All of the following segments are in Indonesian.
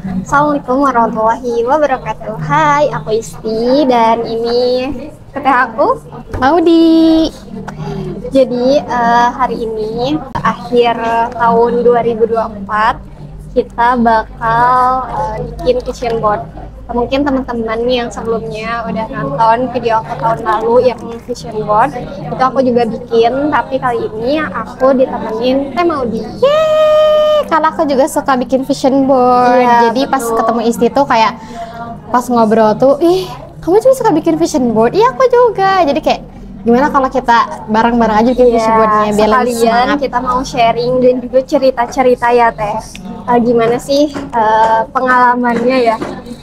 Assalamualaikum warahmatullahi wabarakatuh. Hai, aku Isti dan ini teteh aku Maudi. Jadi hari ini akhir tahun 2024 kita bakal bikin vision board. Mungkin teman-teman yang sebelumnya udah nonton video aku tahun lalu yang vision board itu aku juga bikin, tapi kali ini aku ditemenin Teh Maudi. Karena aku juga suka bikin vision board. Iya, Jadi pas betul. ketemu Isti tuh kayak pas ngobrol tuh, kamu juga suka bikin vision board? Iya, aku juga. Jadi kayak gimana kalau kita bareng-bareng aja bikin vision boardnya biar lebih sekalian semangat. kita mau sharing dan juga cerita-cerita ya Teh. Gimana sih pengalamannya ya?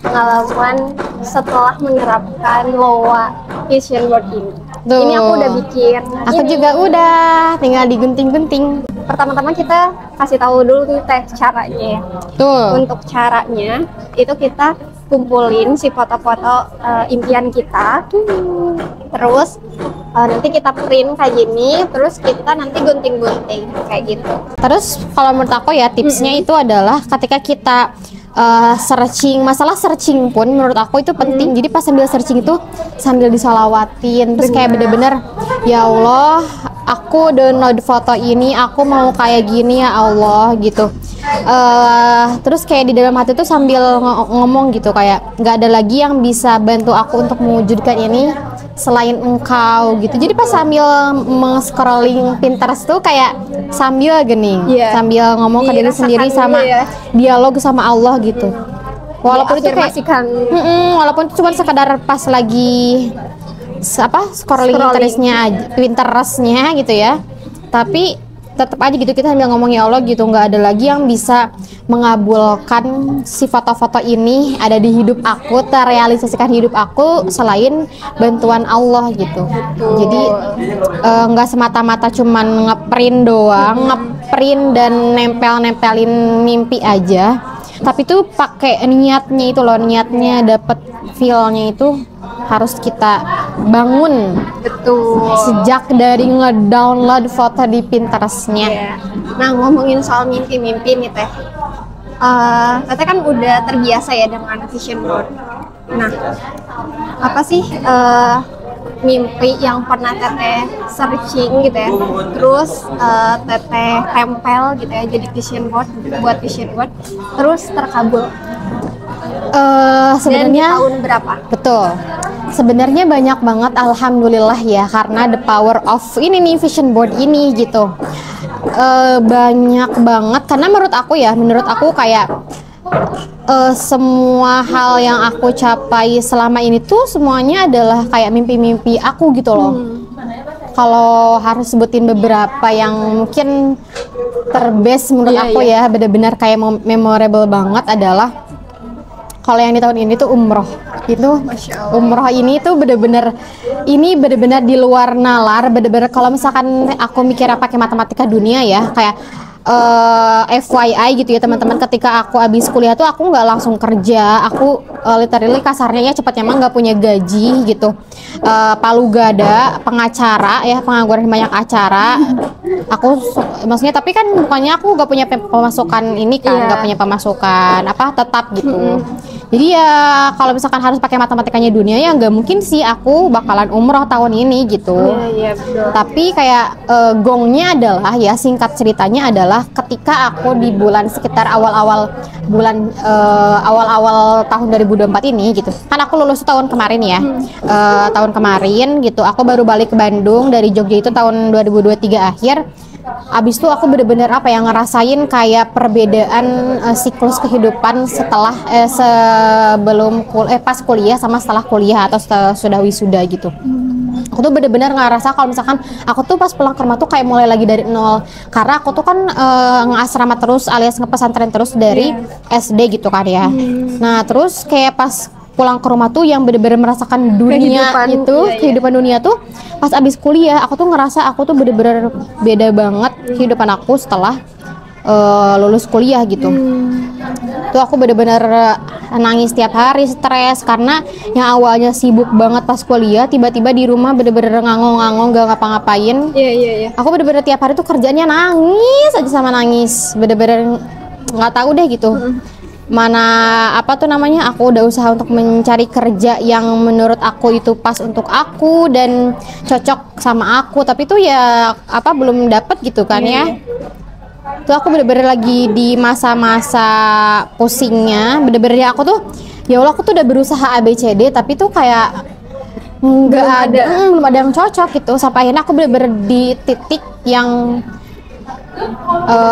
Pengalaman setelah menerapkan LOA vision board ini. Tuh. Ini aku udah bikin. Aku ini. juga udah, tinggal digunting-gunting. Pertama-tama kita kasih tahu dulu nih Teh caranya ya. Tuh. Untuk caranya itu kita kumpulin si foto-foto impian kita. Terus nanti kita print kayak gini, terus kita nanti gunting-gunting kayak gitu. Terus kalau menurut aku ya tipsnya itu adalah ketika kita searching, masalah searching pun menurut aku itu penting. Jadi pas sambil searching itu sambil disolawatin, terus kayak bener-bener ya Allah, aku download foto ini, aku mau kayak gini ya Allah gitu. Terus kayak di dalam hati tuh sambil ngomong gitu kayak nggak ada lagi yang bisa bantu aku untuk mewujudkan ini selain engkau gitu. Jadi pas sambil scrolling Pinterest tuh kayak sambil gini, sambil ngomong ke diri sendiri sama dialog sama Allah gitu. Walaupun itu kayak walaupun itu cuma sekadar pas lagi scrolling Pinterestnya gitu ya. Tapi tetap aja gitu kita sambil ngomong ya Allah gitu, nggak ada lagi yang bisa mengabulkan si foto-foto ini ada di hidup aku, terrealisasikan hidup aku selain bantuan Allah gitu. Jadi nggak semata-mata cuman ngeprint doang, ngeprint dan nempelin mimpi aja, tapi tuh pakai niatnya itu loh, niatnya dapet feel-nya itu harus kita bangun. Betul. Sejak dari ngedownload foto di Pinterest-nya. Yeah. Nah, ngomongin soal mimpi-mimpi nih Teh. Teteh kan udah terbiasa ya dengan vision board. Nah, apa sih mimpi yang pernah Teteh searching gitu ya? Terus Teteh tempel gitu ya jadi vision board, buat vision board, terus terkabul. Sebenarnya tahun berapa? Betul. Sebenarnya banyak banget, alhamdulillah ya, karena the power of ini nih vision board ini gitu. Banyak banget karena menurut aku kayak semua hal yang aku capai selama ini tuh semuanya adalah kayak mimpi-mimpi aku gitu loh. Kalau harus sebutin beberapa yang mungkin terbest menurut aku ya, benar-benar kayak memorable banget adalah kalau yang di tahun ini tuh umroh. Itu umroh ini tuh bener-bener di luar nalar, bener-bener kalau misalkan aku mikirnya pakai matematika dunia ya, kayak FYI gitu ya teman-teman, ketika aku habis kuliah tuh aku nggak langsung kerja, aku literally kasarnya ya cepatnya emang nggak punya gaji gitu, palu gada, pengacara ya, pengangguran banyak acara. Aku maksudnya, tapi kan bukannya aku nggak punya pemasukan ini kan, nggak punya pemasukan tetap gitu. Jadi ya kalau misalkan harus pakai matematikanya dunia ya nggak mungkin sih aku bakalan umroh tahun ini gitu. Betul. Tapi kayak gongnya adalah ya, singkat ceritanya adalah ketika aku di bulan sekitar awal-awal tahun 2024 ini gitu. Kan aku lulus tahun kemarin ya. Tahun kemarin gitu aku baru balik ke Bandung dari Jogja itu tahun 2023 akhir. Abis itu aku bener-bener ngerasain kayak perbedaan siklus kehidupan setelah pas kuliah sama setelah kuliah atau sudah wisuda gitu. Aku tuh bener-bener ngerasa kalau misalkan aku tuh pas pulang ke rumah tuh kayak mulai lagi dari nol, karena aku tuh kan ngasrama terus alias ngepesantren terus dari SD gitu kan ya. Nah terus kayak pas pulang ke rumah tuh yang bener-bener merasakan dunia kehidupan dunia tuh pas abis kuliah. Aku tuh ngerasa aku tuh bener-bener beda banget kehidupan aku setelah lulus kuliah gitu. Tuh aku bener-bener nangis tiap hari, stres karena yang awalnya sibuk banget pas kuliah, tiba-tiba di rumah bener-bener ngangong-ngangong gak ngapa-ngapain. Aku bener-bener tiap hari tuh kerjanya nangis aja sama nangis, bener-bener nggak tahu deh gitu. mana apa tuh namanya, aku udah usaha untuk mencari kerja yang menurut aku itu pas untuk aku dan cocok sama aku, tapi tuh ya apa belum dapet gitu kan ya. Tuh aku bener-bener lagi di masa-masa pusingnya, bener-bener ya aku tuh ya Allah aku tuh udah berusaha ABCD tapi tuh kayak belum ada yang cocok gitu, sampai akhirnya aku bener-bener di titik yang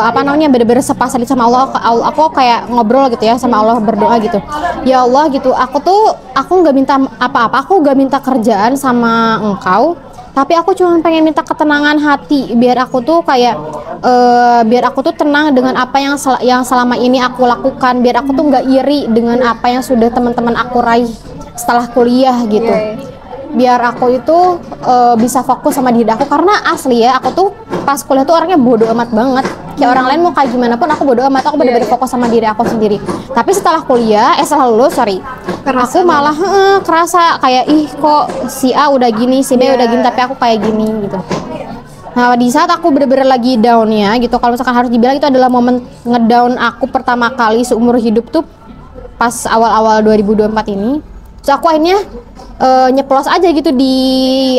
apa namanya bener-bener sepasrah sama Allah. Aku kayak ngobrol gitu ya sama Allah, berdoa gitu, ya Allah gitu, aku nggak minta apa-apa, aku nggak minta kerjaan sama engkau, tapi aku cuma pengen minta ketenangan hati biar aku tuh kayak biar aku tuh tenang dengan apa yang selama ini aku lakukan, biar aku tuh nggak iri dengan apa yang sudah teman-teman aku raih setelah kuliah gitu. Biar aku itu bisa fokus sama diri aku, karena asli ya aku tuh pas kuliah tuh orangnya bodoh amat banget. Kayak orang lain mau kayak gimana pun aku bodoh amat, aku bener-bener fokus sama diri aku sendiri. Tapi setelah kuliah, setelah lulus aku malah kerasa kayak ih kok si A udah gini, si B udah gini, tapi aku kayak gini gitu. Nah di saat aku bener-bener lagi downnya gitu, kalau misalkan harus dibilang itu adalah momen ngedown aku pertama kali seumur hidup tuh pas awal-awal 2024 ini. Terus aku akhirnya nyeplos aja gitu di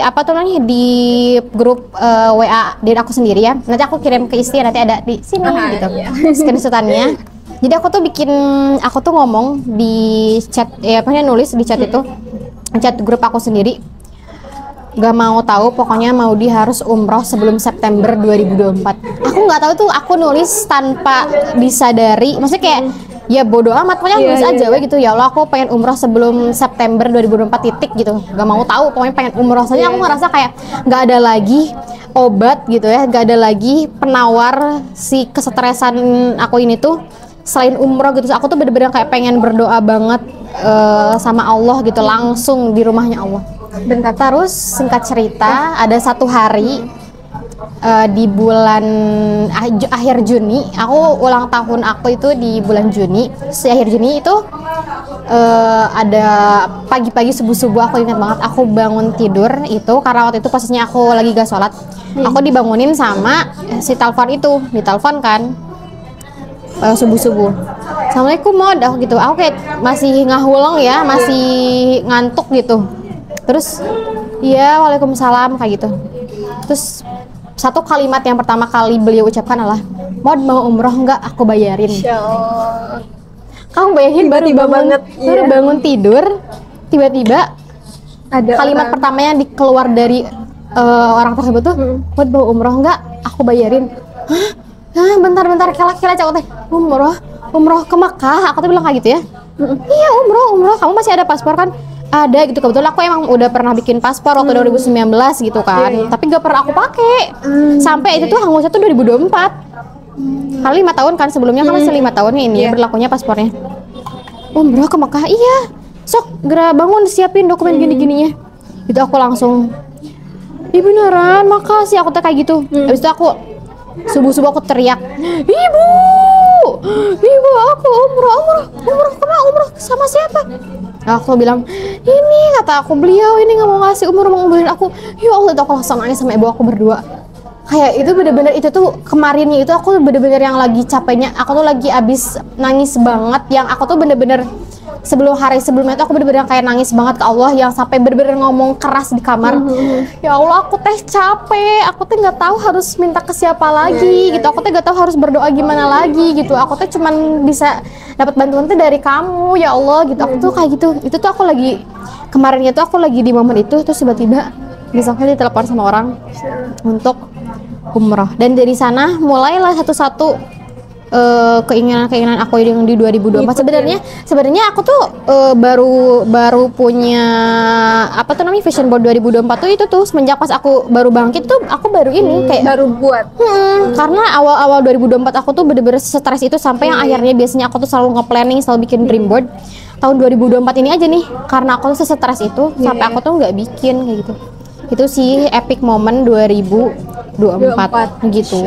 apa tuh namanya, di grup WA diri aku sendiri ya. Nanti aku kirim ke istri, nanti ada di sini gitu screenshotannya. Jadi aku tuh ngomong di chat ya, apa nulis di chat itu, chat grup aku sendiri, gak mau tahu pokoknya Maudy harus umroh sebelum September 2024. Aku nggak tahu tuh, aku nulis tanpa disadari, maksudnya kayak ya bodo amat, pokoknya nulis aja gitu, ya Allah aku pengen umroh sebelum September 2024 titik gitu, gak mau tahu pokoknya pengen umroh saja. Aku ngerasa kayak nggak ada lagi obat gitu ya, gak ada lagi penawar si kesetresan aku ini tuh selain umroh gitu. Aku tuh bener-bener kayak pengen berdoa banget sama Allah gitu, langsung di rumahnya Allah. Bentar, terus singkat cerita ada satu hari di bulan akhir Juni, aku ulang tahun aku itu di bulan Juni. Akhir Juni itu ada pagi-pagi subuh-subuh, aku ingat banget, aku bangun tidur itu karena waktu itu posisinya aku lagi gak sholat. Aku dibangunin sama si telepon itu, ditelepon kan subuh-subuh, Assalamualaikum Mod, aku gitu, aku kayak masih ngahuleng ya, masih ngantuk gitu. Terus iya waalaikumsalam kayak gitu. Terus satu kalimat yang pertama kali beliau ucapkan adalah, Mod mau umroh nggak, aku bayarin. Kamu bayangin baru bangun tidur, tiba-tiba ada kalimat pertamanya dikeluar dari orang tersebut tuh, Mod mau umroh nggak, aku bayarin. Hah? Bentar kela-kela cak teh, umroh ke Makkah, aku tuh bilang kayak gitu ya. Iya umroh, kamu masih ada paspor kan? Ada gitu, kebetulan aku emang udah pernah bikin paspor waktu 2019 gitu kan, tapi gak pernah aku pakai sampai itu tuh hangusnya tuh 2024. Kali 5 tahun kan sebelumnya, kan masih 5 tahunnya ini berlakunya paspornya. Umroh ke Makkah, iya sok gera bangun siapin dokumen gini-gininya. Itu aku langsung, iya beneran makasih, aku tuh kayak gitu. Habis itu aku subuh-subuh aku teriak, ibu aku umroh sama siapa? Nah, aku bilang, ini kata aku, beliau ini nggak mau ngasih umroh, mau ngumrohin aku. Ya Allah, itu aku langsung nangis sama ibu aku berdua. Kayak itu bener-bener, itu tuh kemarinnya itu aku bener-bener yang lagi capeknya, aku tuh lagi abis nangis banget, yang aku tuh bener-bener hari sebelumnya itu aku bener-bener kayak nangis banget ke Allah, yang sampai bener-bener ngomong keras di kamar. Ya Allah, aku teh capek, aku teh nggak tahu harus minta ke siapa lagi gitu, aku teh nggak tahu harus berdoa gimana lagi gitu, aku teh cuman bisa dapat bantuan tuh dari kamu ya Allah gitu. Aku tuh kayak gitu, itu tuh aku lagi kemarinnya tuh aku lagi di momen itu, terus tiba-tiba besoknya ditelepon sama orang untuk umroh, dan dari sana mulailah satu-satu keinginan aku yang di 2024. Sebenarnya aku tuh baru punya apa tuh namanya vision board 2024 tuh, itu tuh semenjak pas aku baru bangkit tuh aku baru ini kayak baru buat. Karena awal-awal 2024 aku tuh bener-bener stres itu sampai yang akhirnya biasanya aku tuh selalu nge-planning, selalu bikin dream board. Tahun 2024 ini aja nih, karena aku tuh stres itu sampai aku tuh nggak bikin kayak gitu. Itu sih epic moment 2024 gitu.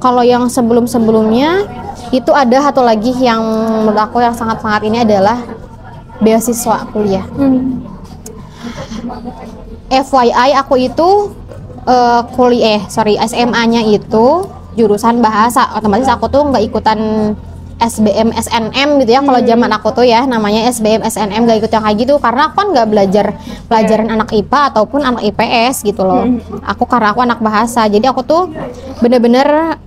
Kalau yang sebelumnya itu ada satu lagi yang menurut aku yang sangat-sangat ini adalah beasiswa kuliah. FYI aku itu SMA-nya itu jurusan bahasa, otomatis aku tuh nggak ikutan SBM SNM gitu ya, kalau zaman aku tuh ya namanya SBM SNM, gak ikut yang kayak gitu karena aku kan nggak belajar pelajaran anak IPA ataupun anak IPS gitu loh. Karena aku anak bahasa, jadi aku tuh bener-bener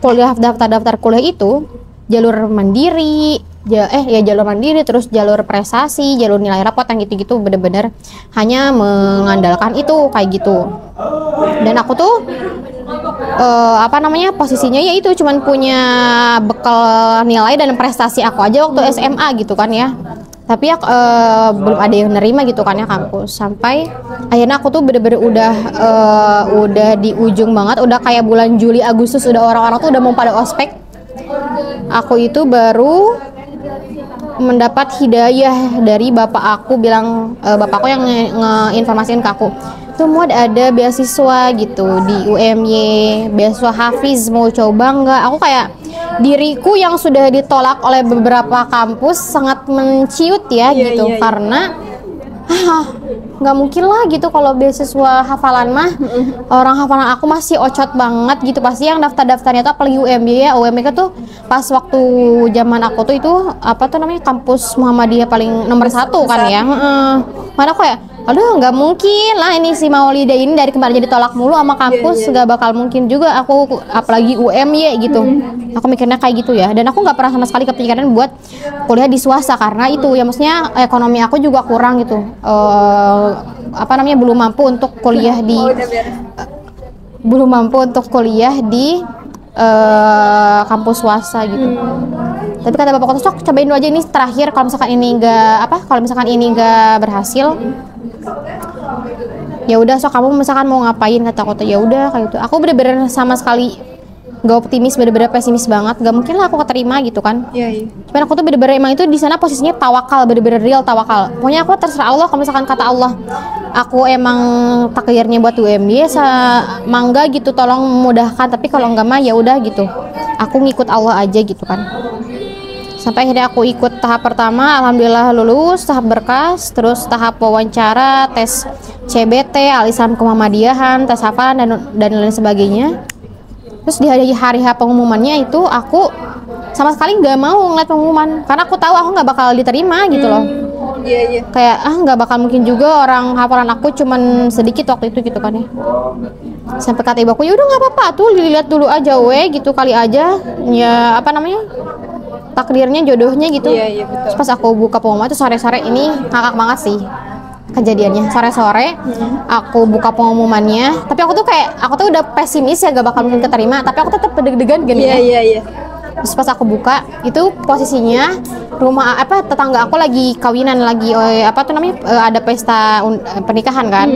kuliah, daftar kuliah itu jalur mandiri, jalur mandiri, terus jalur prestasi, jalur nilai rapot yang gitu-gitu, bener-bener hanya mengandalkan itu kayak gitu. Dan aku tuh posisinya ya itu cuman punya bekal nilai dan prestasi aku aja waktu SMA gitu kan ya. Tapi ya belum ada yang nerima gitu kan ya kampus, sampai akhirnya aku tuh bener-bener udah di ujung banget, udah kayak bulan Juli Agustus udah orang-orang tuh udah mau pada ospek. Aku itu baru mendapat hidayah dari bapak aku, bilang bapakku yang ngeinformasiin ke aku, tuh mau ada beasiswa gitu di UMY, beasiswa Hafiz, mau coba nggak? Aku kayak diriku yang sudah ditolak oleh beberapa kampus sangat menciut ya gitu. Karena nggak mungkin lah gitu kalau beasiswa hafalan mah. Orang hafalan aku masih ocot banget gitu, pasti yang daftarnya tuh apalagi UMY ya. UMY tuh pas waktu zaman aku tuh itu kampus Muhammadiyah paling nomor satu kan ya. Mana aku ya, aduh nggak mungkin lah ini si Maulida ini dari kemarin jadi tolak mulu sama kampus, nggak bakal mungkin juga aku apalagi UMY gitu. Aku mikirnya kayak gitu ya, dan aku nggak pernah sama sekali kepikiran buat kuliah di swasta karena itu ya, maksudnya ekonomi aku juga kurang gitu, belum mampu untuk kuliah di kampus swasta gitu. Tapi kata bapak sok cobain dulu aja ini terakhir, kalau misalkan ini nggak berhasil ya udah, so kamu misalkan mau ngapain, kata aku tuh ya udah kayak gitu. Aku bener-bener sama sekali gak optimis, bener-bener pesimis banget, gak mungkin lah aku keterima gitu kan. Cuman aku tuh bener-bener emang itu di sana posisinya tawakal, bener-bener real tawakal. Pokoknya aku terserah Allah, kalau misalkan kata Allah aku emang takdirnya buat UMY, mangga gitu, tolong mudahkan. Tapi kalau enggak mah ya udah gitu, aku ngikut Allah aja gitu kan. Sampai akhirnya aku ikut tahap pertama, alhamdulillah lulus, tahap berkas, terus tahap wawancara, tes CBT, alisan kemuhammadiyahan, tes hafalan dan lain sebagainya. Terus di hari pengumumannya itu aku sama sekali nggak mau ngeliat pengumuman karena aku tahu aku nggak bakal diterima gitu loh. Kayak nggak bakal mungkin juga, orang hafalan aku cuman sedikit waktu itu gitu kan ya. Sampai kata ibu aku, ya udah nggak apa-apa tuh, dilihat dulu aja gitu, kali aja ya takdirnya, jodohnya gitu. Betul. Terus pas aku buka pengumuman itu sore-sore, ini ngakak banget sih kejadiannya. Sore-sore aku buka pengumumannya, tapi aku tuh udah pesimis ya gak bakal mungkin keterima, tapi aku tetap deg-degan gini. Terus pas aku buka itu posisinya tetangga aku lagi kawinan, lagi ada pesta pernikahan kan.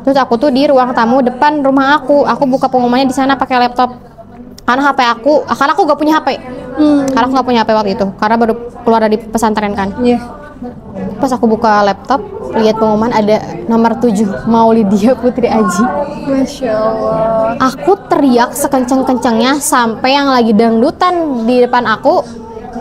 Terus aku tuh di ruang tamu depan rumah aku buka pengumumannya di sana pakai laptop karena karena aku gak punya HP. Karena aku gak punya HP waktu itu karena baru keluar dari pesantren kan. Pas aku buka laptop, lihat pengumuman ada nomor 7, Maulidia Putri Aji. Masya Allah. Aku teriak sekencang-kencangnya sampai yang lagi dangdutan di depan aku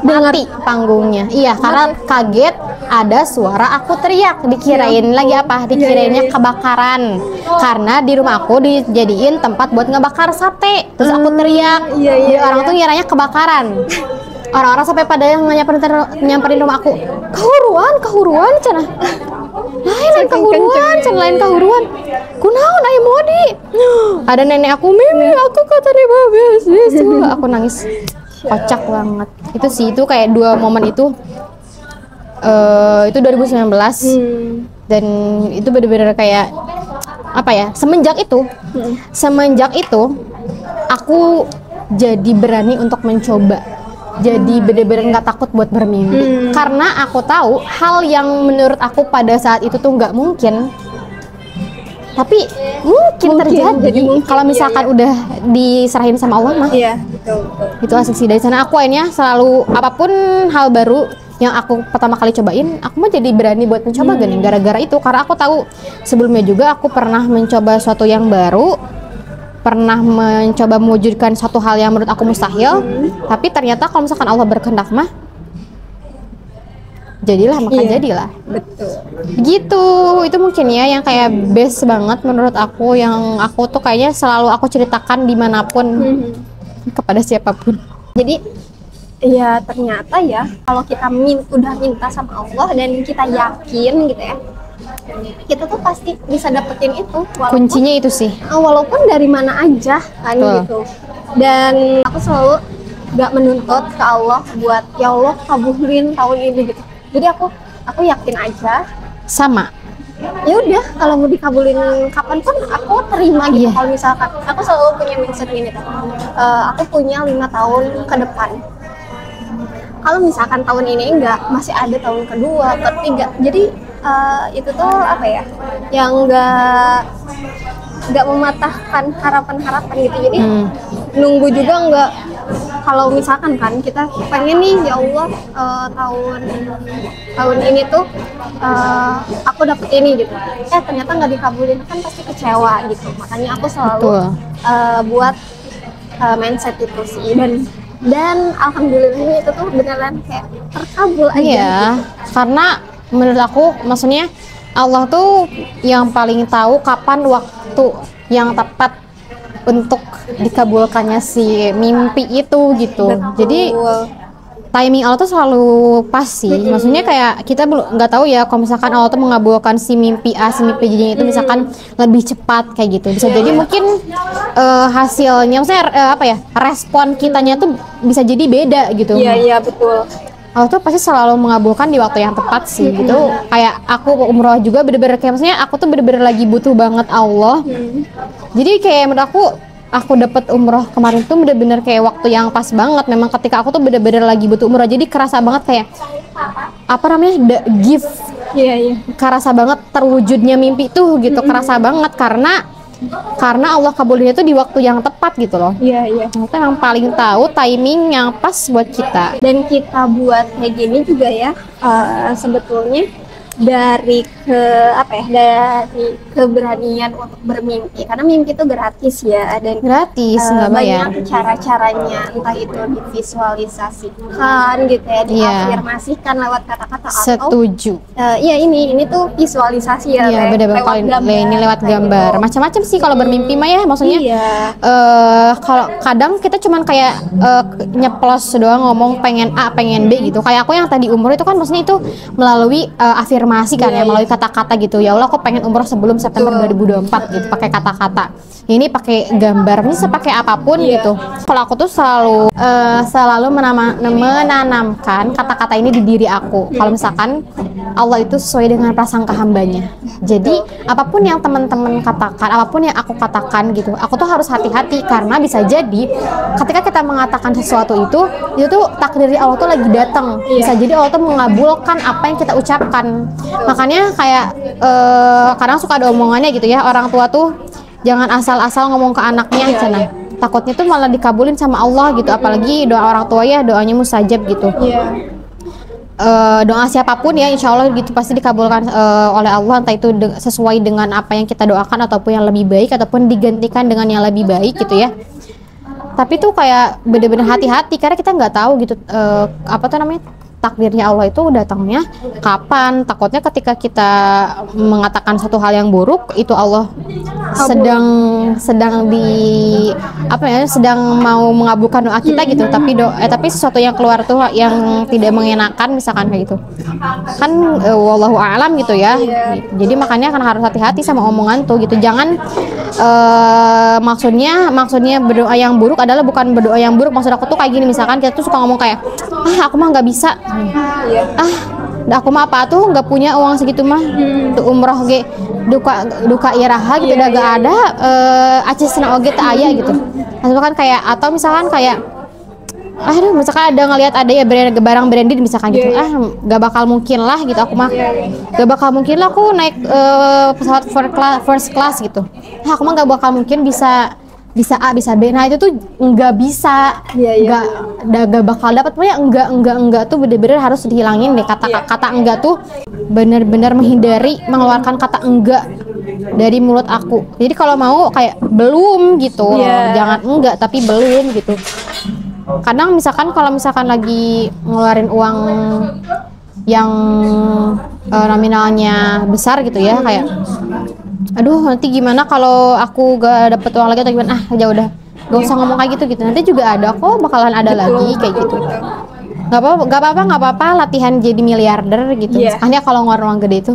mati panggungnya. Iya, karena kaget ada suara aku teriak, dikirain lagi apa? Dikirainnya kebakaran. Karena di rumah aku dijadiin tempat buat ngebakar sate. Terus aku teriak, orang tuh ngiranya kebakaran. Orang-orang sampai pada yang nyamperin rumah aku, kahuruan cenah. Lain kahuruan. Kunaon aya Modi? Ada nenek aku, Mimi, aku kata dia beasiswa. Aku nangis. Kocak banget. Itu sih, itu kayak dua momen itu. Itu 2019. Dan itu benar-benar kayak semenjak itu aku jadi berani untuk mencoba. Jadi bener-bener nggak takut buat bermimpi, karena aku tahu hal yang menurut aku pada saat itu tuh nggak mungkin, tapi mungkin terjadi kalau misalkan udah diserahin sama Allah mah. Betul. Itu asik sih. Dari sana aku akhirnya selalu apapun hal baru yang aku pertama kali cobain, aku mah jadi berani buat mencoba gini, gara-gara itu. Karena aku tahu sebelumnya juga aku pernah mencoba sesuatu yang baru, pernah mencoba mewujudkan satu hal yang menurut aku mustahil, tapi ternyata kalau misalkan Allah berkehendak mah jadilah, maka jadilah. Betul. Gitu, itu mungkin ya yang kayak best banget menurut aku, yang aku tuh kayaknya selalu aku ceritakan dimanapun. kepada siapapun. Jadi ya ternyata ya kalau kita udah minta sama Allah dan kita yakin gitu ya, kita tuh pasti bisa dapetin itu. Kuncinya itu sih. Walaupun dari mana aja kan. Betul. Gitu. Dan aku selalu gak menuntut ke Allah buat ya Allah kabulin tahun ini gitu. Jadi aku yakin aja. Sama. Ya udah, kalau mau dikabulin kapan pun aku terima gitu. Iya. Kalau misalkan aku selalu punya mindset gini kan, aku punya 5 tahun ke depan. Kalau misalkan tahun ini enggak, masih ada tahun kedua, ketiga. Jadi itu tuh apa ya, yang enggak mematahkan harapan-harapan gitu. Jadi nunggu juga enggak. Kalau misalkan kan kita pengen nih ya Allah tahun ini tuh aku dapet ini gitu, ternyata nggak dikabulin kan pasti kecewa gitu. Makanya aku selalu buat mindset itu sih, dan alhamdulillah itu tuh beneran kayak terkabul aja. Iya, karena menurut aku maksudnya Allah tuh yang paling tahu kapan waktu yang tepat untuk dikabulkannya si mimpi itu gitu. Betul. Jadi timing Allah tuh selalu pas sih. Maksudnya kayak kita belum nggak tahu ya kalau misalkan Allah tuh mengabulkan si mimpi A, si mimpi B itu misalkan lebih cepat kayak gitu. Bisa jadi mungkin hasilnya, maksudnya apa ya, respon kitanya tuh bisa jadi beda gitu. Iya betul. Allah tuh pasti selalu mengabulkan di waktu yang tepat sih gitu. Kayak aku umroh juga bener-bener kayak, maksudnya aku tuh bener-bener lagi butuh banget Allah. Jadi kayak menurut aku dapet umroh kemarin tuh bener-bener kayak waktu yang pas banget. Memang ketika aku tuh bener-bener lagi butuh umroh, jadi kerasa banget kayak apa namanya, the gift. Iya. Kerasa banget terwujudnya mimpi tuh gitu. Kerasa banget karena Allah kabulin itu di waktu yang tepat gitu loh. Iya. Kita emang paling tahu timing yang pas buat kita. Dan kita buat kayak gini juga ya, sebetulnya dari keberanian untuk bermimpi, karena mimpi itu gratis ya, dan Gratis, nggak bayar. banyak cara-caranya, entah itu divisualisasikan gitu ya, diafirmasikan lewat kata-kata atau Setuju. iya ini tuh visualisasi ya, Iya, bener-bener ini lewat gambar. gitu. Macam-macam sih kalau bermimpi mah ya, maksudnya. Iya. Kalau kadang kita cuman kayak nyeplos doang ngomong pengen A, pengen B gitu. Kayak aku yang tadi umroh itu kan maksudnya itu melalui afirmasi kan ya, melalui kata-kata gitu. Ya Allah, aku pengen umroh sebelum September 2024 gitu, pakai kata-kata. Ini pakai gambar, bisa pakai apapun gitu. Kalau aku tuh selalu menanamkan kata-kata ini di diri aku. Kalau misalkan Allah itu sesuai dengan prasangka hambanya. Jadi apapun yang teman-teman katakan, apapun yang aku katakan gitu, aku tuh harus hati-hati, karena bisa jadi ketika kita mengatakan sesuatu itu tuh takdir Allah tuh lagi datang. Bisa jadi Allah tuh mengabulkan apa yang kita ucapkan. Makanya kayak kadang suka ada omongannya gitu ya, orang tua tuh jangan asal-asal ngomong ke anaknya, cina. Takutnya tuh malah dikabulin sama Allah gitu. Apalagi doa orang tua ya, doanya mustajab gitu. Doa siapapun ya, insya Allah gitu pasti dikabulkan oleh Allah, entah itu sesuai dengan apa yang kita doakan ataupun yang lebih baik, ataupun digantikan dengan yang lebih baik gitu ya. Tapi tuh kayak bener-bener hati-hati, karena kita nggak tahu gitu apa tuh namanya, takdirnya Allah itu datangnya kapan. Takutnya ketika kita mengatakan satu hal yang buruk, itu Allah sedang mau mengabulkan doa kita gitu, tapi sesuatu yang keluar tuh yang tidak mengenakan misalkan kayak gitu kan, wallahu a'lam gitu ya. Jadi makanya kan harus hati-hati sama omongan tuh gitu. Jangan maksudnya berdoa yang buruk adalah bukan berdoa yang buruk. Maksud aku tuh kayak gini, misalkan kita tuh suka ngomong kayak aku mah nggak bisa, aku mah apa tuh nggak punya uang segitu mah, tuh umroh ge duka iraha gitu, udah gak ada acisna oge teu aya gitu. Misalkan kayak, atau misalkan kayak misalkan ada ngelihat ada ya barang branded misalkan gitu, gak bakal mungkin lah gitu, aku mah gak bakal mungkin lah aku naik pesawat first class gitu, aku mah gak bakal mungkin bisa A bisa B. Nah itu tuh nggak bisa, nggak bakal dapat. Pokoknya enggak tuh bener-bener harus dihilangin deh. Kata enggak tuh bener-bener menghindari mengeluarkan kata enggak dari mulut aku. Jadi kalau mau kayak belum gitu, jangan enggak tapi belum gitu. Kadang kalau misalkan lagi ngeluarin uang yang nominalnya besar gitu ya, kayak aduh nanti gimana kalau aku gak dapet uang lagi atau gimana, ya udah gak usah ngomong kayak gitu gitu, nanti juga ada kok, bakalan ada lagi kayak gitu. Gak apa-apa latihan jadi miliarder gitu. Misalkan ya kalau ngeluarin uang gede itu.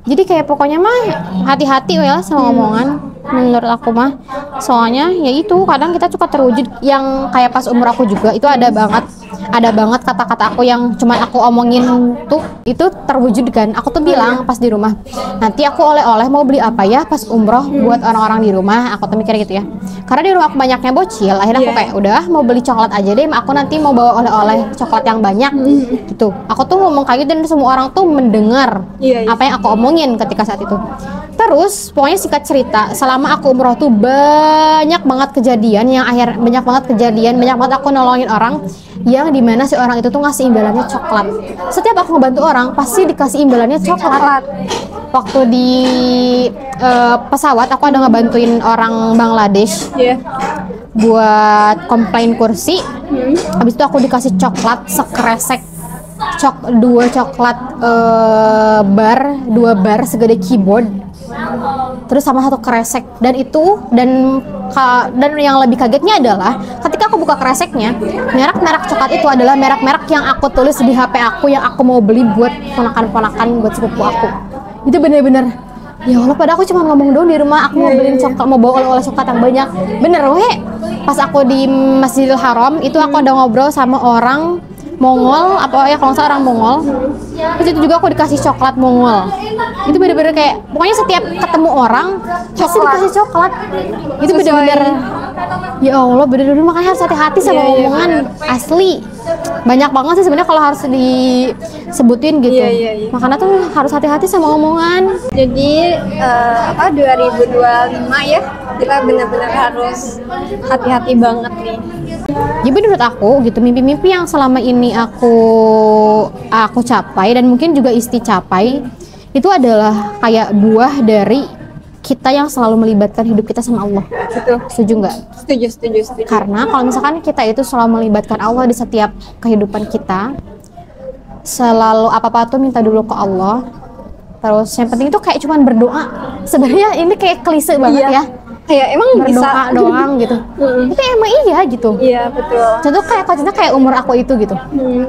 Jadi kayak pokoknya mah hati-hati ya sama omongan menurut aku mah. Soalnya ya itu kadang kita suka terwujud yang kayak pas umur aku juga itu ada banget kata-kata aku yang cuman aku omongin tuh itu terwujud kan. Aku tuh bilang pas di rumah, nanti aku oleh-oleh mau beli apa ya pas umroh buat orang-orang di rumah. Aku tuh mikir gitu ya, karena di rumah aku banyaknya bocil, akhirnya aku kayak udah mau beli coklat aja deh, aku nanti mau bawa oleh-oleh coklat yang banyak gitu. Aku tuh ngomong kayak gitu dan semua orang tuh mendengar apa yang aku omongin ketika saat itu. Terus pokoknya singkat cerita, selama aku umroh tuh banyak banget kejadian banyak banget aku nolongin orang yang dimana si orang itu tuh ngasih imbalannya coklat. Setiap aku ngebantu orang pasti dikasih imbalannya coklat. Waktu di pesawat aku ada ngebantuin orang Bangladesh buat komplain kursi. Habis itu aku dikasih coklat sekresek dua bar segede keyboard, terus sama satu kresek. Dan yang lebih kagetnya adalah ketika aku buka kreseknya, merek-merek coklat itu adalah merek-merek yang aku tulis di HP aku yang aku mau beli buat ponakan-ponakan, buat sepupu aku. Itu bener-bener ya Allah, padahal aku cuma ngomong dong di rumah aku mau beliin coklat, mau bawa oleh-oleh coklat yang banyak. Bener pas aku di Masjidil Haram itu aku ada ngobrol sama orang Mongol, apa ya kalau nggak salah orang Mongol. Terus itu juga aku dikasih coklat Mongol. Itu bener-bener kayak pokoknya setiap ketemu orang pasti dikasih coklat. Itu bener-bener ya Allah, bener-bener makanya harus hati-hati sama omongan. Asli banyak banget sih sebenarnya kalau harus disebutin gitu. Makanya tuh harus hati-hati sama omongan. Jadi 2025 ya, kita benar-benar harus hati-hati banget nih. Jadi menurut aku gitu, mimpi-mimpi yang selama ini aku capai dan mungkin juga Isti capai itu adalah kayak buah dari kita yang selalu melibatkan hidup kita sama Allah. Betul. Setuju nggak? Setuju. Karena kalau misalkan kita itu selalu melibatkan Allah di setiap kehidupan kita, selalu apa-apa tuh minta dulu ke Allah. Terus yang penting itu kayak cuman berdoa. Sebenarnya ini kayak klise banget ya. Kayak emang berdoa bisa doang gitu. Tapi emang iya gitu. Iya betul. Contoh kayak umur aku itu gitu.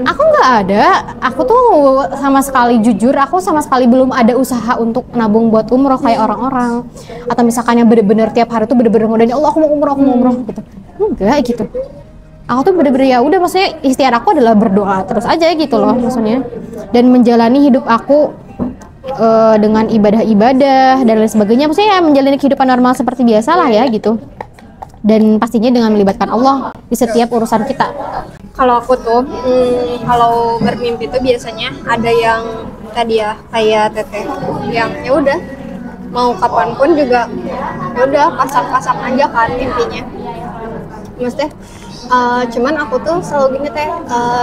Aku nggak ada. Aku tuh sama sekali jujur. Aku sama sekali belum ada usaha untuk nabung buat umroh kayak orang-orang. Atau misalkan yang bener-bener tiap hari tuh bener-bener ngodain Allah aku mau umroh gitu. Enggak gitu. Aku tuh bener-bener ya udah, maksudnya ikhtiar aku adalah berdoa terus aja gitu loh maksudnya. Dan menjalani hidup aku dengan ibadah-ibadah dan lain sebagainya, maksudnya ya menjalani kehidupan normal seperti biasa lah ya gitu. Dan pastinya dengan melibatkan Allah di setiap urusan kita. Kalau aku tuh kalau bermimpi tuh biasanya ada yang tadi ya kayak Teteh yang ya udah mau kapanpun juga ya udah pasang-pasang aja kan mimpinya. Maksudnya cuman aku tuh selalu gini Teh,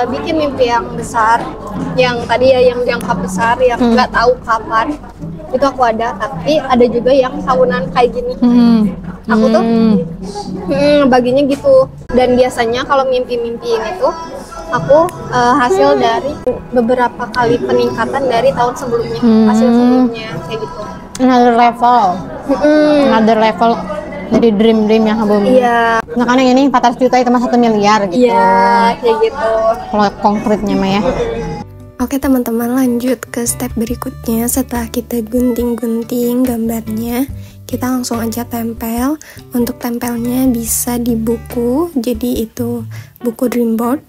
bikin mimpi yang besar, yang tadi ya yang jangka besar yang nggak tahu kapan itu aku ada, tapi ada juga yang tahunan kayak gini. Aku tuh baginya gitu. Dan biasanya kalau mimpi-mimpi ini tuh aku hasil dari beberapa kali peningkatan dari tahun sebelumnya, hasil sebelumnya kayak gitu. Another level dari dream yang belum. Iya. Makanya ini 400 juta itu mah 1 miliar gitu. Iya, kayak gitu. Kalau konkretnya mah ya. Oke teman-teman, lanjut ke step berikutnya. Setelah kita gunting-gunting gambarnya, kita langsung aja tempel. Untuk tempelnya bisa di buku, jadi itu buku dream board,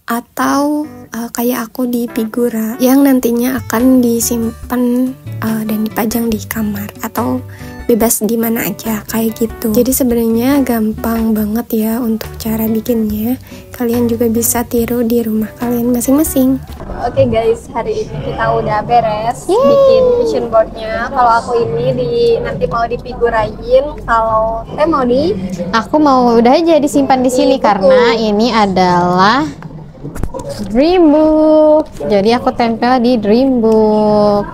atau kayak aku di figura yang nantinya akan disimpan dan dipajang di kamar, atau bebas di mana aja kayak gitu. Jadi sebenarnya gampang banget ya untuk cara bikinnya. Kalian juga bisa tiru di rumah kalian masing-masing. Oke guys, hari ini kita udah beres bikin vision boardnya. Kalau aku ini nanti mau difigurain, kalau Teh mau aku mau udah aja disimpan di sini karena ini adalah dream book. Jadi aku tempel di dream book.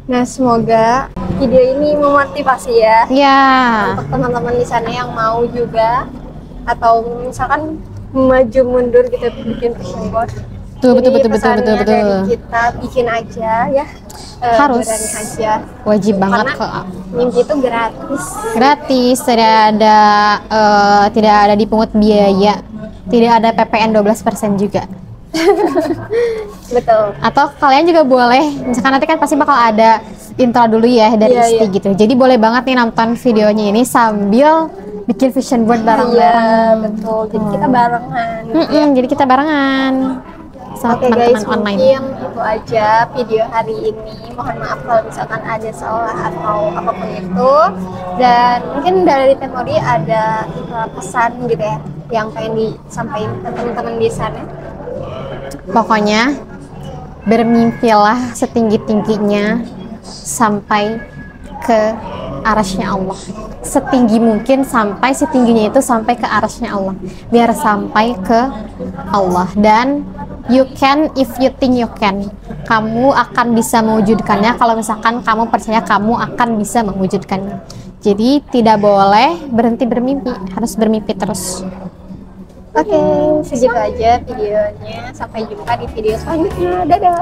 Nah, semoga video ini memotivasi ya. Ya. Untuk teman-teman di sana yang mau juga, atau misalkan maju mundur gitu bikin vision board. Betul, Jadi betul. pesannya dari kita bikin aja ya. Harus. Berani aja. Wajib banget Karena kok. mimpi itu gratis. Gratis, tidak ada dipungut biaya, tidak ada PPN 12% juga. Betul. Atau kalian juga boleh, misalkan nanti kan pasti bakal ada intro dulu ya dari Iya, Isti iya. gitu. Jadi boleh banget nih nonton videonya ini sambil bikin vision board bareng-bareng. Iya, betul. Jadi kita barengan gitu ya. Jadi kita barengan sama Oke guys, teman-teman online. mungkin itu aja video hari ini. Mohon maaf kalau misalkan ada salah atau apapun itu. Dan mungkin dari Temori ada pesan gitu ya yang pengen disampaikan ke teman-teman di sana. Pokoknya bermimpilah setinggi-tingginya sampai ke arasnya Allah. Setinggi mungkin sampai setingginya itu sampai ke arasnya Allah. Biar sampai ke Allah. Dan you can if you think you can. Kamu akan bisa mewujudkannya kalau misalkan kamu percaya kamu akan bisa mewujudkannya. Jadi tidak boleh berhenti bermimpi, harus bermimpi terus. Oke, segitu aja videonya. Sampai jumpa di video selanjutnya. Dadah.